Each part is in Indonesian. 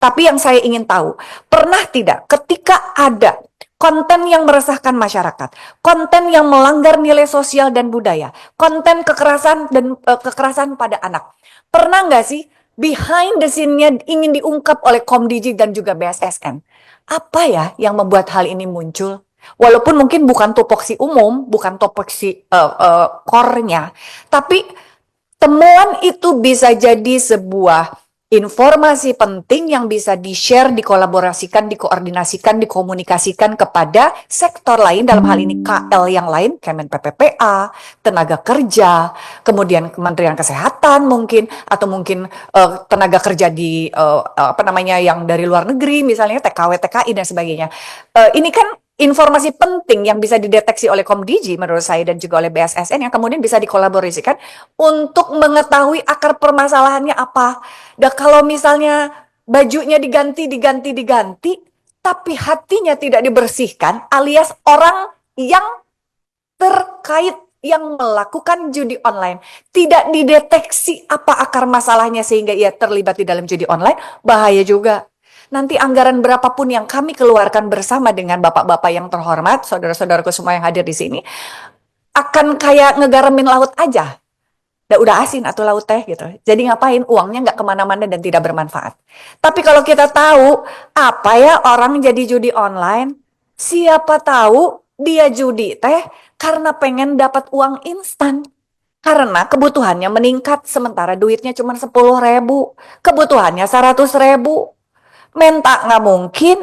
Tapi yang saya ingin tahu, pernah tidak ketika ada konten yang meresahkan masyarakat, konten yang melanggar nilai sosial dan budaya, konten kekerasan dan kekerasan pada anak, pernah nggak sih behind the scene-nya ingin diungkap oleh Komdiji dan juga BSSN? Apa ya yang membuat hal ini muncul? Walaupun mungkin bukan tupoksi umum, bukan tupoksi core-nya, tapi temuan itu bisa jadi sebuah informasi penting yang bisa di-share, dikolaborasikan, dikoordinasikan, dikomunikasikan kepada sektor lain, dalam hal ini KL yang lain, Kemen PPPA, tenaga kerja, kemudian Kementerian Kesehatan mungkin, atau mungkin tenaga kerja di yang dari luar negeri, misalnya TKW, TKI dan sebagainya. Ini kan informasi penting yang bisa dideteksi oleh Komdiji menurut saya dan juga oleh BSSN yang kemudian bisa dikolaborasikan untuk mengetahui akar permasalahannya apa. Dan kalau misalnya bajunya diganti, tapi hatinya tidak dibersihkan, alias orang yang terkait yang melakukan judi online tidak dideteksi apa akar masalahnya sehingga ia terlibat di dalam judi online, bahaya juga. Nanti anggaran berapapun yang kami keluarkan bersama dengan bapak-bapak yang terhormat, saudara-saudaraku semua yang hadir di sini, akan kayak ngegaremin laut aja. Udah asin atau laut teh gitu. Jadi ngapain? Uangnya nggak kemana-mana dan tidak bermanfaat. Tapi kalau kita tahu apa ya orang jadi judi online, siapa tahu dia judi teh karena pengen dapat uang instan. Karena kebutuhannya meningkat sementara duitnya cuma 10.000, kebutuhannya 100.000. Minta nggak mungkin,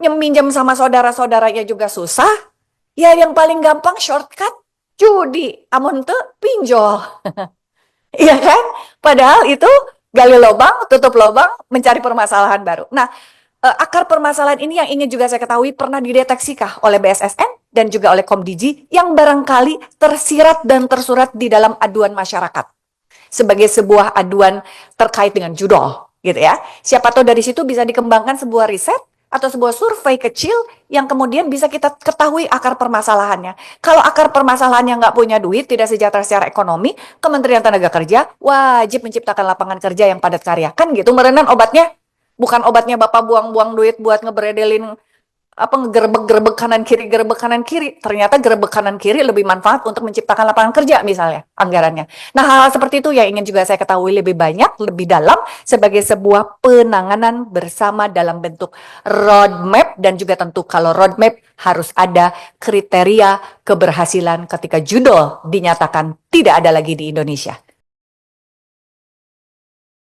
minjem sama saudara-saudaranya juga susah. Ya yang paling gampang shortcut judi, amun teu pinjol. Iya kan? Padahal itu gali lubang, tutup lubang, mencari permasalahan baru. Nah, akar permasalahan ini yang ingin juga saya ketahui pernah dideteksikah oleh BSSN dan juga oleh Komdiji yang barangkali tersirat dan tersurat di dalam aduan masyarakat sebagai sebuah aduan terkait dengan judol. Gitu ya. Siapa tahu dari situ bisa dikembangkan sebuah riset atau sebuah survei kecil yang kemudian bisa kita ketahui akar permasalahannya. Kalau akar permasalahannya nggak punya duit, tidak sejahtera secara ekonomi, Kementerian Tenaga Kerja wajib menciptakan lapangan kerja yang padat karya. Kan gitu, merenan obatnya. Bukan obatnya Bapak buang-buang duit buat ngebredelin ngegerebek kanan kiri, ternyata gerebek kanan kiri lebih manfaat untuk menciptakan lapangan kerja misalnya anggarannya. Nah, hal-hal seperti itu yang ingin juga saya ketahui lebih banyak, lebih dalam sebagai sebuah penanganan bersama dalam bentuk roadmap, dan juga tentu kalau roadmap harus ada kriteria keberhasilan ketika judol dinyatakan tidak ada lagi di Indonesia.